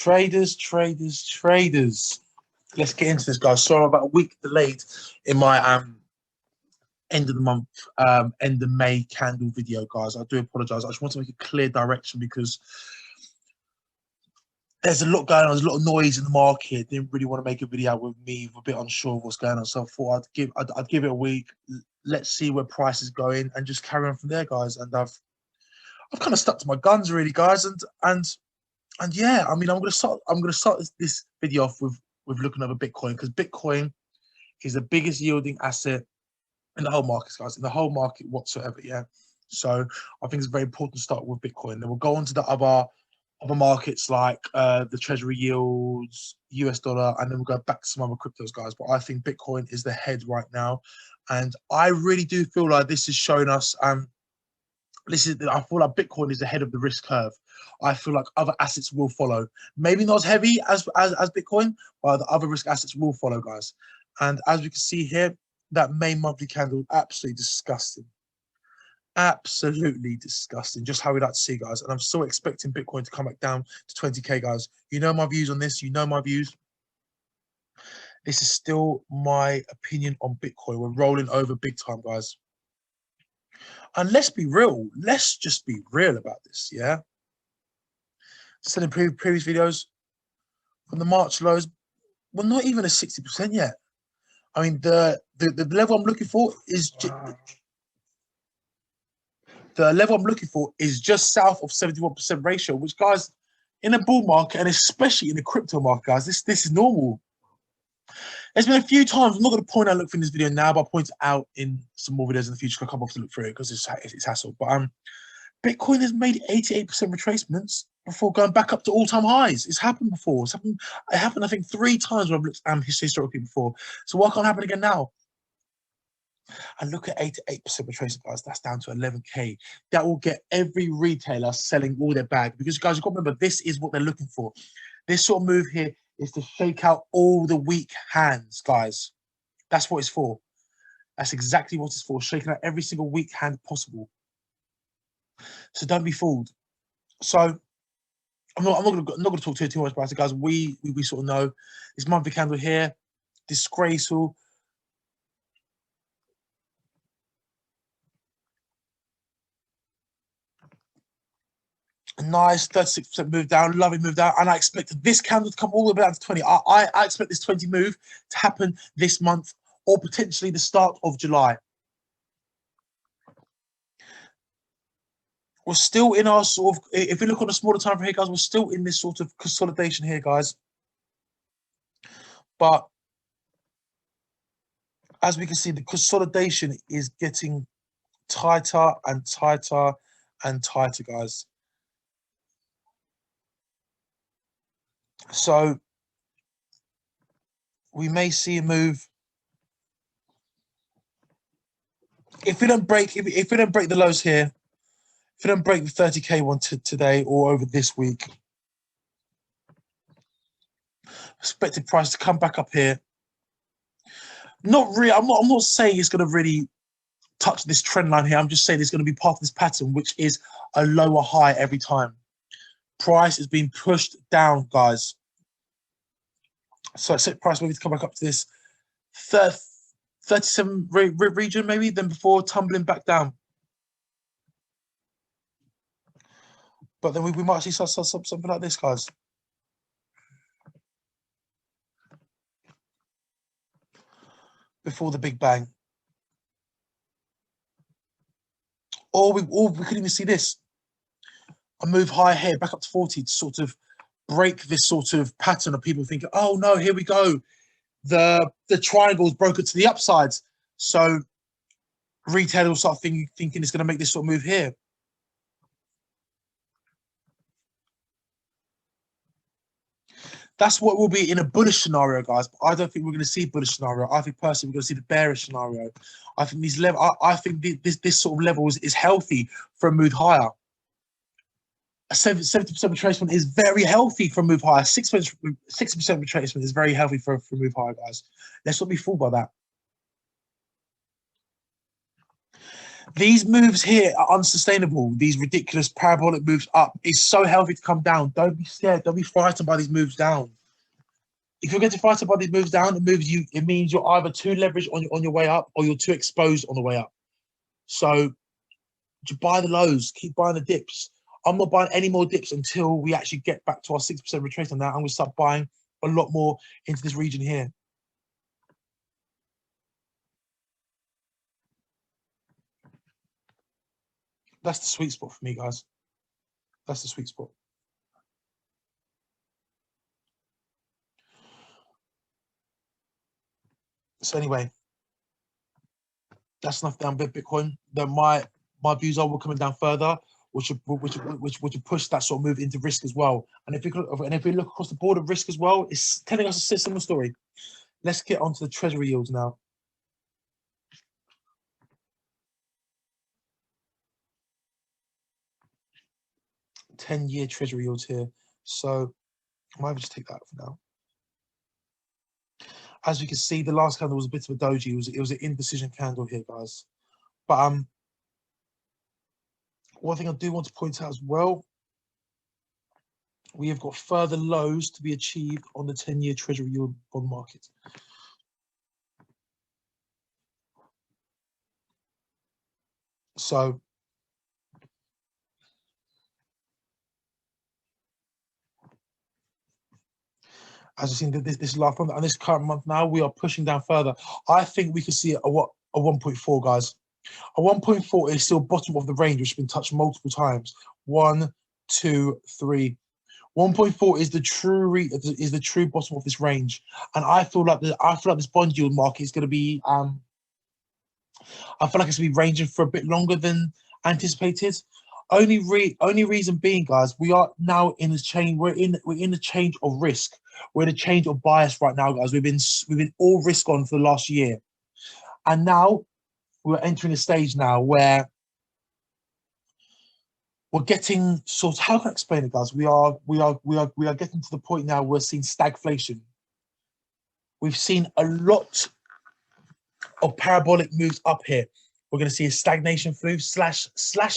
Traders. Let's get into this, guys. Sorry, I'm about a week delayed in my end of the month, end of May candle video, guys. I do apologize. I just want to make a clear direction because there's a lot going on. There's a lot of noise in the market. Didn't really want to make a video with me. A bit unsure of what's going on. So I thought I'd give it a week. Let's see where price is going and just carry on from there, guys. And I've kind of stuck to my guns, really, guys. And yeah, I mean, I'm gonna start this video off with looking over Bitcoin, because Bitcoin is the biggest yielding asset in the whole market, guys, in the whole market whatsoever. Yeah. So I think it's very important to start with Bitcoin. Then we'll go on to the other markets like the Treasury yields, US dollar, and then we'll go back to some other cryptos, guys. But I think Bitcoin is the head right now, and I really do feel like this is showing us. I feel like Bitcoin is the head of the risk curve. I feel like other assets will follow. Maybe not as heavy as Bitcoin, but the other risk assets will follow, guys. And as we can see here, that main monthly candle, absolutely disgusting. Absolutely disgusting. Just how we like to see, guys. And I'm still expecting Bitcoin to come back down to 20K, guys. You know my views on this. You know my views. This is still my opinion on Bitcoin. We're rolling over big time, guys. And let's be real. Let's just be real about this, yeah? Said in previous videos, from the March lows, we're not even at 60% yet. I mean, the level I'm looking for is just south of 71% ratio, which, guys, in a bull market and especially in the crypto market, guys, this is normal. There's been a few times, I'm not going to point out look for in this video now, but I'll point it out in some more videos in the future. I'll come off to look through it because it's hassle. But Bitcoin has made 88% retracements before going back up to all-time highs. It's happened before. It happened, I think, 3 times when I've looked historically before. So why can't it happen again now? And look at 88% retracement, guys. That's down to 11K. That will get every retailer selling all their bag. Because, guys, you've got to remember, this is what they're looking for. This sort of move here is to shake out all the weak hands, guys. That's what it's for. That's exactly what it's for. Shaking out every single weak hand possible. So don't be fooled. So I'm not going to talk too much about it, guys. We sort of know this monthly candle here, disgraceful. A nice 36% move down, lovely move down, and I expected this candle to come all the way down to 20. I expect this 20 move to happen this month or potentially the start of July. We're still in our sort of, if we look on a smaller time frame here, guys, we're still in this sort of consolidation here, guys. But as we can see, the consolidation is getting tighter and tighter and tighter, guys. So we may see a move. If we don't break, if we don't break the lows here, if we don't break the 30K one today or over this week, expected price to come back up here. Not really. I'm not saying it's going to really touch this trend line here. I'm just saying it's going to be part of this pattern, which is a lower high every time. Price is being pushed down, guys. So I set price maybe to come back up to this 37 region, maybe, then before tumbling back down. But then we might see something like this, guys. Before the big bang. Or we could even see this. A move higher here, back up to 40 to sort of break this sort of pattern of people thinking, oh no, here we go. The triangle is broken to the upsides. So retail will start thinking it's going to make this sort of move here. That's what will be in a bullish scenario, guys. But I don't think we're going to see bullish scenario. I think personally we're going to see the bearish scenario. I think these level. I think this sort of level is healthy for a move higher. A 70% retracement is very healthy for a move higher. 60% retracement is very healthy for a move higher, guys. Let's not be fooled by that. These moves here are unsustainable. These ridiculous parabolic moves up. It's so healthy to come down. Don't be scared. Don't be frightened by these moves down. If you're getting frightened by these moves down, it means you're either too leveraged on your way up or you're too exposed on the way up. So to buy the lows, keep buying the dips. I'm not buying any more dips until we actually get back to our 6% retracement. Now I'm going to start buying a lot more into this region here. That's the sweet spot for me, guys. That's the sweet spot. So anyway, that's enough down Bitcoin. Then my views are we're coming down further, which would push that sort of move into risk as well. And if we look across the board of risk as well, it's telling us a similar story. Let's get onto the Treasury yields now. 10-year Treasury yields here. So I might just take that for now. As you can see, the last candle was a bit of a doji. It was an indecision candle here, guys. But one thing I do want to point out as well, we have got further lows to be achieved on the 10-year Treasury yield bond market. So as you've seen, this last month and this current month now, we are pushing down further. I think we could see a 1.4, guys. A 1.4 is still bottom of the range, which has been touched multiple times. 1, 2, 3. 1.4 is the true bottom of this range, and I feel like this bond yield market is going to be. I feel like it's going to be ranging for a bit longer than anticipated. Only reason being, guys, we are now in this change. We're in the change of risk. We're in a change of bias right now, guys. We've been all risk on for the last year, and now we're entering a stage now where we're getting sort of, how can I explain it, guys? We are getting to the point now we're seeing stagflation. We've seen a lot of parabolic moves up here. We're going to see a stagnation through slash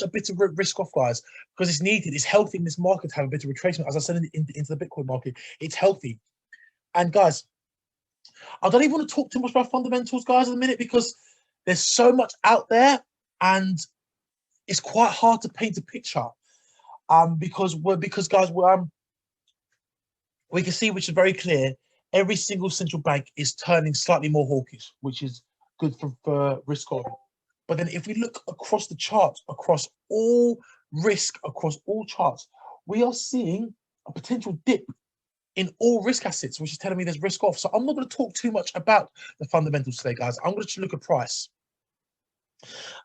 a bit of risk off, guys, because it's needed. It's healthy in this market to have a bit of retracement. As I said into the Bitcoin market, it's healthy. And guys, I don't even want to talk too much about fundamentals, guys, at the minute, because there's so much out there, and it's quite hard to paint a picture. Because guys, we can see, which is very clear, every single central bank is turning slightly more hawkish, which is good for risk on. But then if we look across the charts, across all risk, across all charts, we are seeing a potential dip in all risk assets, which is telling me there's risk off. So I'm not going to talk too much about the fundamentals today, guys. I'm going to look at price.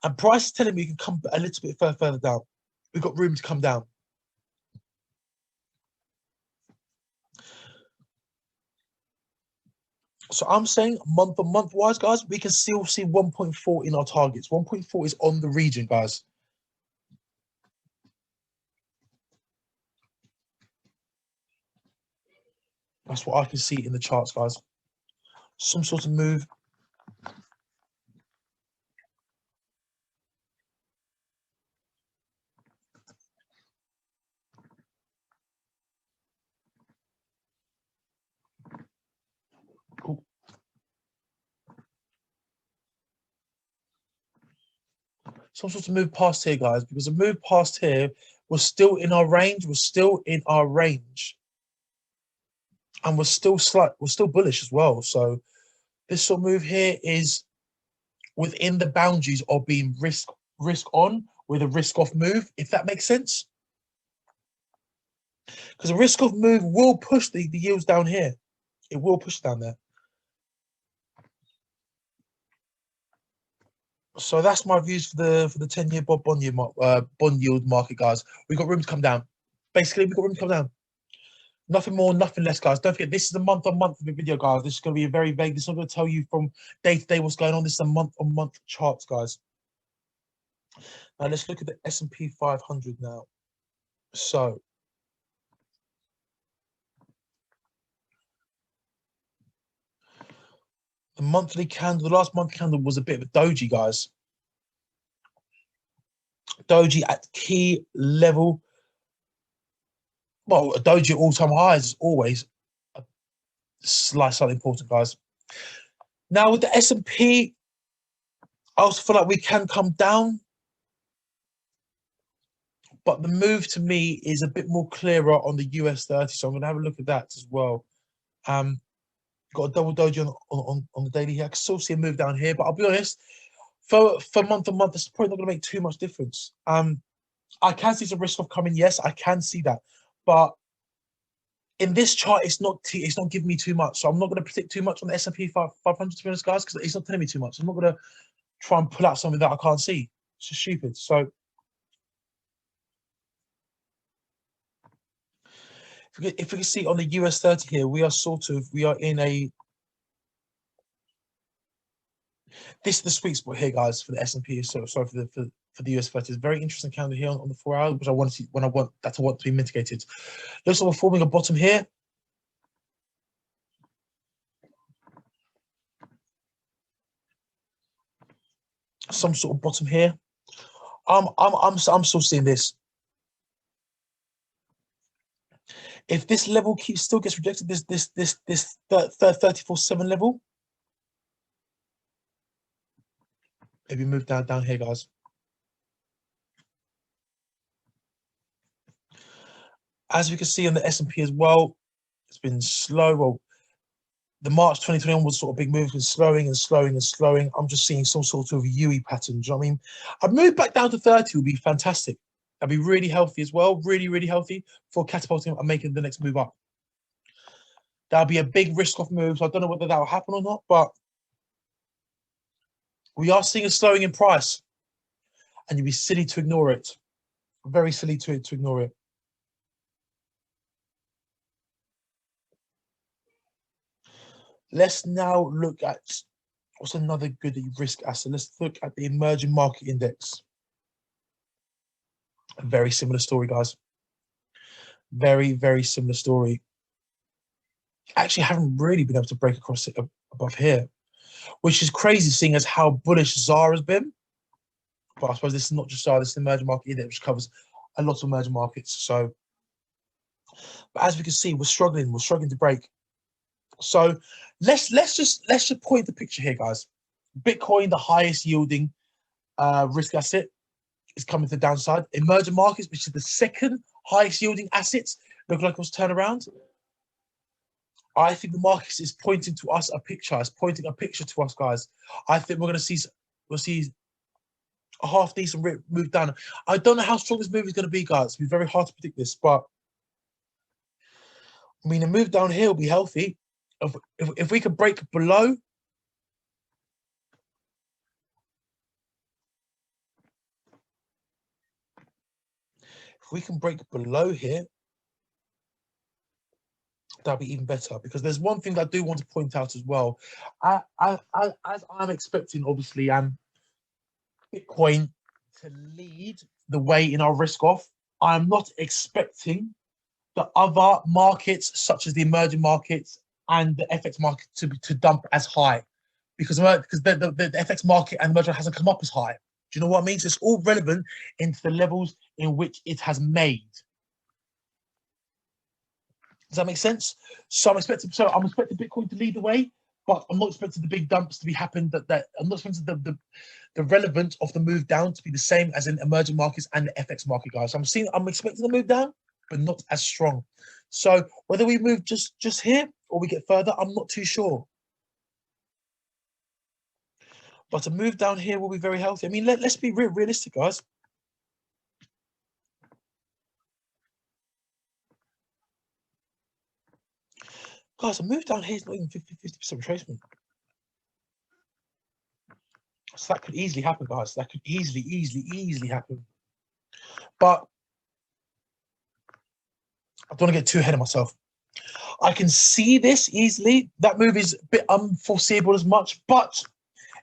And price is telling me you can come a little bit further down. We've got room to come down. So I'm saying month on month wise, guys, we can still see 1.4 in our targets. 1.4 is on the region, guys. That's what I can see in the charts, guys. Some sort of move. Cool. Some sort of move past here, guys, because a move past here was still in our range. And we're still bullish as well. So this sort of move here is within the boundaries of being risk on with a risk off move, if that makes sense. Because a risk off move will push the yields down here. It will push down there. So that's my views for the 10-year bond yield market, guys. We've got room to come down. Basically, we've got room to come down. Nothing more, nothing less, guys. Don't forget, this is a month-on-month video, guys. This is going to be very vague. This is not going to tell you from day to day what's going on. This is a month-on-month charts, guys. Now let's look at the S&P 500 now. So the monthly candle, the last month candle was a bit of a doji, guys. Doji at key level. Well, a doji at all-time highs is always a slightly important, guys. Now with the S&P, I also feel like we can come down, but the move to me is a bit more clearer on the US 30. So I'm going to have a look at that as well. Got a double doji on the daily here. I can still see a move down here, but I'll be honest, for month on month, it's probably not going to make too much difference. I can see some risk off coming. Yes, I can see that, but in this chart, it's not giving me too much. So I'm not going to predict too much on the S&P 500 to be honest, guys, because it's not telling me too much. I'm not going to try and pull out something that I can't see. It's just stupid. So if we can see on the US 30 here, we are in a, this is the sweet spot here, guys, for the S&P. So sorry for the US 30. It's a very interesting candle here on the 4 hour, which I want to see when I want that to be mitigated. Looks like we're forming a bottom here. Some sort of bottom here. I'm still seeing this. If this level still gets rejected, this 34.7 level, maybe move down here, guys. As we can see on the S&P as well, it's been slow. Well, the March 2021 was sort of big move, it's been slowing and slowing and slowing. I'm just seeing some sort of UE pattern. Do you know what I mean? I'd move back down to 30 would be fantastic. That'd be really healthy as well. Really, really healthy for catapulting and making the next move up. That'll be a big risk off move. So I don't know whether that will happen or not, but we are seeing a slowing in price. And you'd be silly to ignore it. Very silly to ignore it. Let's now look at what's another good risk asset. Let's look at the emerging market index. A very similar story, guys. Very, very similar story. Actually, haven't really been able to break across it above here, which is crazy seeing as how bullish Zara has been. But I suppose this is not just Zara, this is the emerging market index, which covers a lot of emerging markets. So, but as we can see, we're struggling to break. So let's just point the picture here, guys. Bitcoin, the highest yielding risk asset, is coming to the downside. Emerging markets, which is the second highest yielding assets, look like it was turned around. I think the market is pointing to us a picture. It's pointing a picture to us, guys. I think we'll see a half decent move down. I don't know how strong this move is going to be, guys. It's been very hard to predict this, but I mean, a move down here will be healthy. If we could break below, here, that'd be even better. Because there's one thing that I do want to point out as well. As I'm expecting, obviously, Bitcoin to lead the way in our risk off, I'm not expecting the other markets, such as the emerging markets and the FX market, to dump as high, because the FX market and the emerging hasn't come up as high. Do you know what I mean? So it's all relevant into the levels in which it has made. Does that make sense? So I'm expecting Bitcoin to lead the way, but I'm not expecting the big dumps to be happen. That I'm not expecting the relevance of the move down to be the same as in emerging markets and the FX market, guys. I'm expecting the move down, but not as strong. So whether we move just here or we get further, I'm not too sure. But a move down here will be very healthy. I mean, let's be realistic, guys. Guys, a move down here is not even 50% retracement. So that could easily happen, guys. That could easily happen. But I don't want to get too ahead of myself. I can see this easily. That move is a bit unforeseeable as much. But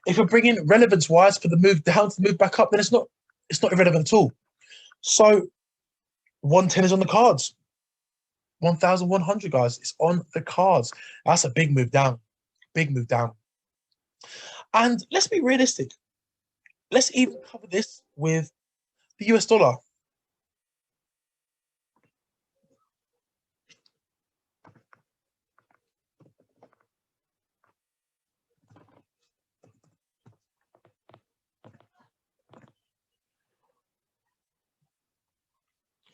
if you're bringing relevance-wise for the move down to the move back up, then it's not irrelevant at all. So 110 is on the cards. 1,100, guys. It's on the cards. That's a big move down. Big move down. And let's be realistic. Let's even cover this with The US dollar.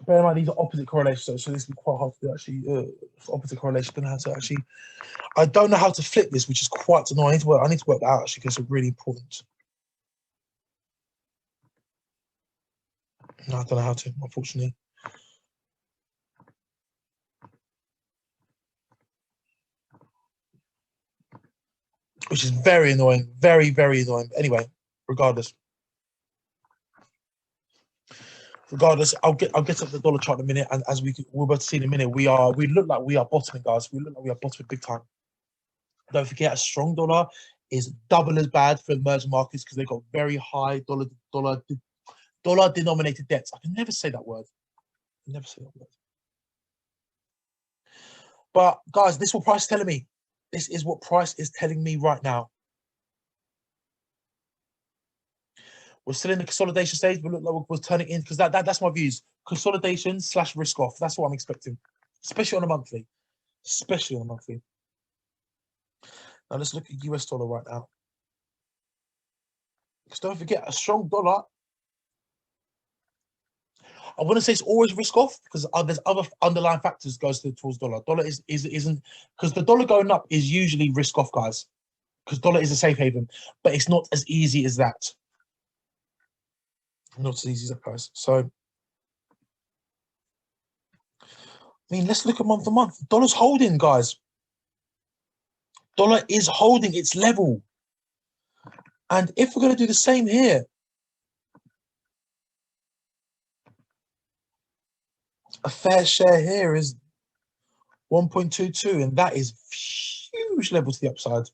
Bear in mind, these are opposite correlations, so this will be quite hard to do actually. Opposite correlation. Don't know how to actually. I don't know how to flip this, which is quite annoying. I need to work that out actually because it's really important. No, I don't know how to, unfortunately. Which is very annoying, very, very annoying. But anyway, regardless, I'll get up the dollar chart in a minute, and as we're about to see in a minute, we look like we are bottoming, guys. We look like we are bottoming big time. Don't forget, a strong dollar is double as bad for emerging markets because they've got very high dollar denominated debts. I can never say that word. Never say that word. But guys, this is what price is telling me. This is what price is telling me right now. We're still in the consolidation stage. We look like we're turning in because that's my views. Consolidation / risk off. That's what I'm expecting, especially on a monthly. Especially on a monthly. Now let's look at US dollar right now. Because don't forget, a strong dollar. I want to say it's always risk off because there's other underlying factors goes towards dollar. Dollar isn't because the dollar going up is usually risk off, guys. Because dollar is a safe haven, but it's not as easy as that. Not as easy as that, guys. So, I mean, let's look at month to month. Dollar's holding, guys. Dollar is holding its level. And if we're going to do the same here, a fair share here is 1.22, and that is huge level to the upside.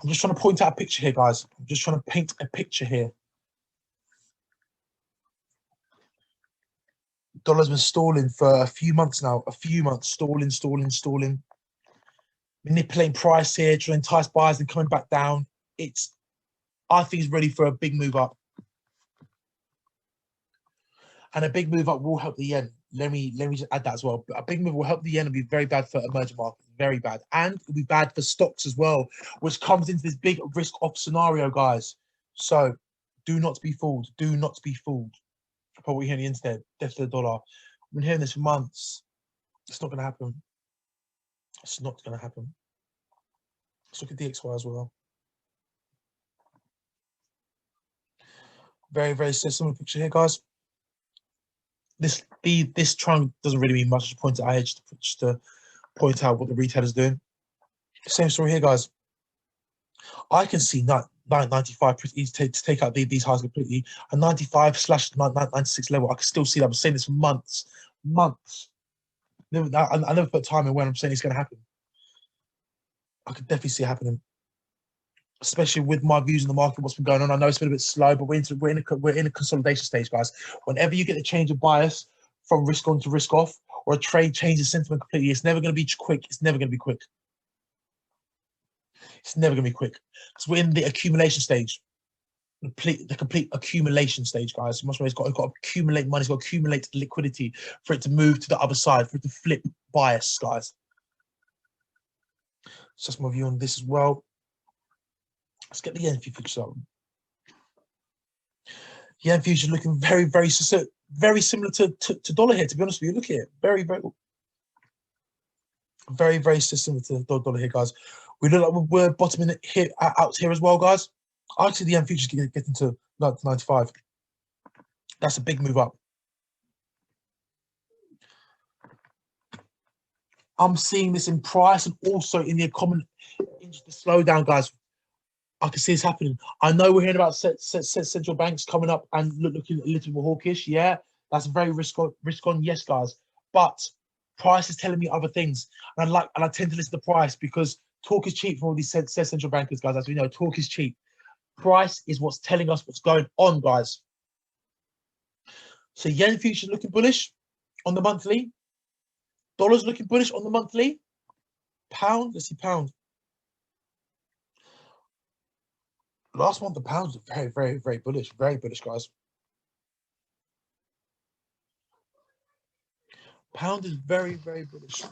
I'm just trying to point out a picture here, guys. I'm just trying to paint a picture here. Dollar's been stalling for a few months now. A few months, stalling. Manipulating price here, trying to entice buyers and coming back down. I think it's ready for a big move up. And a big move up will help the yen. Let me just add that as well. A big move will help the yen and be very bad for emerging markets. Very bad. And it'll be bad for stocks as well, which comes into this big risk off scenario, guys. So do not be fooled. Do not be fooled. What we hear on the internet, death of the dollar. I've been hearing this for months. It's not going to happen. It's not going to happen. Let's look at DXY as well. Very, very similar picture here, guys. This trunk doesn't really mean much. Just point it out here, just to point out what the retailer's doing. Same story here, guys. I can see 95 pretty easy to take out these highs completely. A 95/96 level. I can still see that. I'm saying this for months. I never put time in when I'm saying it's going to happen. I could definitely see it happening, especially with my views in the market. What's been going on? I know it's been a bit slow, but we're in a consolidation stage, guys. Whenever you get a change of bias from risk on to risk off, or a trade changes sentiment completely, it's never going to be quick. It's never going to be quick. It's never going to be quick. Because we're in the accumulation stage. The complete accumulation stage, guys. It's got to accumulate money, it's got to accumulate liquidity for it to move to the other side, for it to flip bias, guys. So that's my view on this as well. Let's get the yen futures up. Yen futures looking very, very similar to dollar here, to be honest with you. Look here. Very, very similar to dollar here, guys. We look like we're bottoming it here out here as well, guys. I see the yen futures getting to 95. That's a big move up. I'm seeing this in price and also in the slowdown, guys. I can see this happening. I know we're hearing about central banks coming up and looking a little more hawkish. Yeah, that's very risk on. Yes, guys. But price is telling me other things, and I tend to listen to price because talk is cheap for all these central bankers, guys. As we know, talk is cheap. Price is what's telling us what's going on, guys. So yen futures looking bullish on the monthly. Dollars looking bullish on the monthly. Pound, let's see pound. Last month, the pound was very, very, very bullish. Very bullish, guys. Pound is very, very bullish.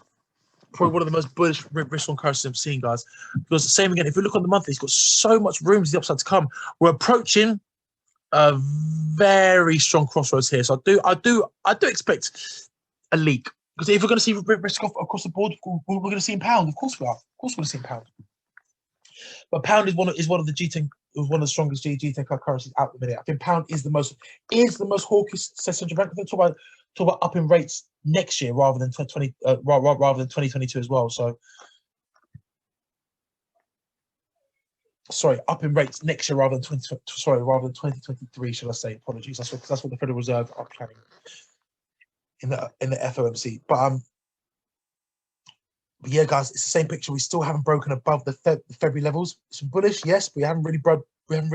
Probably one of the most bullish risk on currencies I'm seeing, guys. Because the same again, if you look on the monthly, it's got so much room to the upside to come. We're approaching a very strong crossroads here. So I do expect a leak. Because if we're going to see risk off across the board, we're going to see in pound. Of course we are. Of course we're going to see in pound. But pound is one of the G10, one of the strongest G10 currencies out at the minute. I think pound is the most hawkish central bank. Talk about upping rates next year rather than 2022 as well. So sorry, upping rates next year rather than 2023, should I say? Apologies. That's what the Federal Reserve are planning in the FOMC. But yeah, guys, it's the same picture. We still haven't broken above the February levels. It's bullish, yes, but we haven't really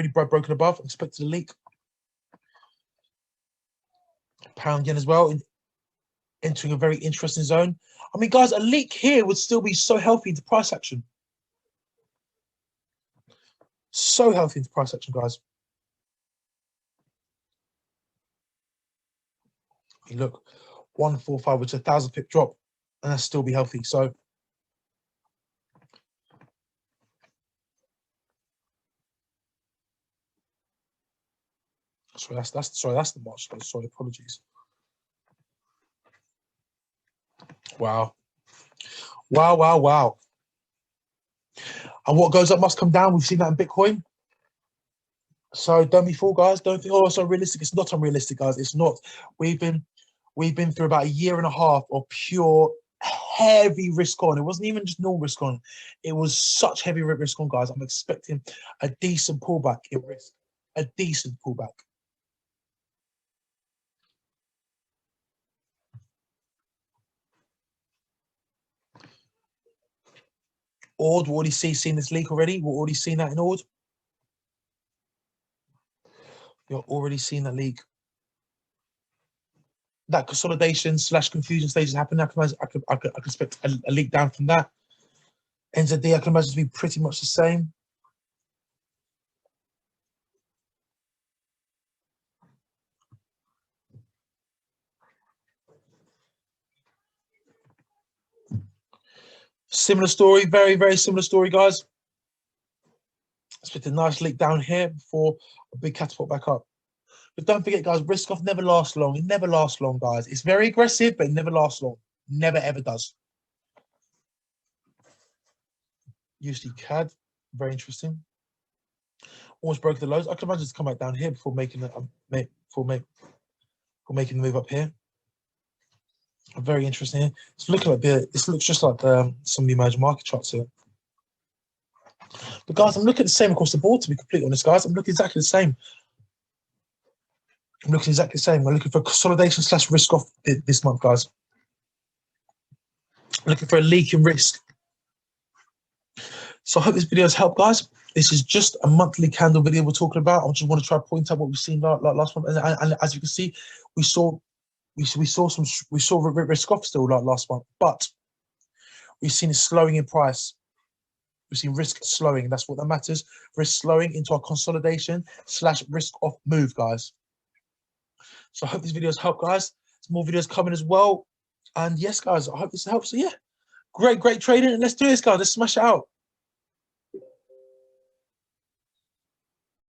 broken above. Expected a leak. Pound yen as well, entering a very interesting zone. I mean, guys, a leak here would still be so healthy into price action. So healthy into price action, guys. You look, 145, which is a 1,000 pip drop, and that'll still be healthy. So sorry, that's the March. Sorry, apologies. Wow. And what goes up must come down. We've seen that in Bitcoin. So don't be fooled, guys. Don't think, oh, it's unrealistic. It's not unrealistic, guys. It's not. We've been through about a year and a half of pure heavy risk on. It wasn't even just normal risk on. It was such heavy risk on, guys. I'm expecting a decent pullback in risk. A decent pullback. Ord, we're already seen this leak already. We're already seen that in Ord. You're already seeing that leak. That consolidation / confusion stage is happening. I can expect a leak down from that. NZD, I can imagine to be pretty much the same. Similar story, very, very similar story, guys. Expect a nice leak down here before a big catapult back up. But don't forget, guys, risk off never lasts long. It never lasts long, guys. It's very aggressive, but it never lasts long. Never, ever does. USD CAD, very interesting. Almost broke the lows. I can imagine it's come back down here before making the move up here. Very interesting here. It's looking like this looks just like some of the emerging market charts here. But guys, I'm looking at the same across the board, to be completely honest, guys. I'm looking exactly the same. I'm looking exactly the same. We're looking for consolidation / risk off this month, guys. I'm looking for a leak in risk. So I hope this video has helped, guys. This is just a monthly candle video we're talking about. I just want to try to point out what we've seen like last month. And as you can see, we saw risk off still like last month, but we've seen it slowing in price. We've seen risk slowing. That's what that matters. Risk slowing into our consolidation / risk off move, guys. So I hope this video has helped, guys. There's more videos coming as well. And yes, guys, I hope this helps. So yeah, great trading. And let's do this, guys. Let's smash it out.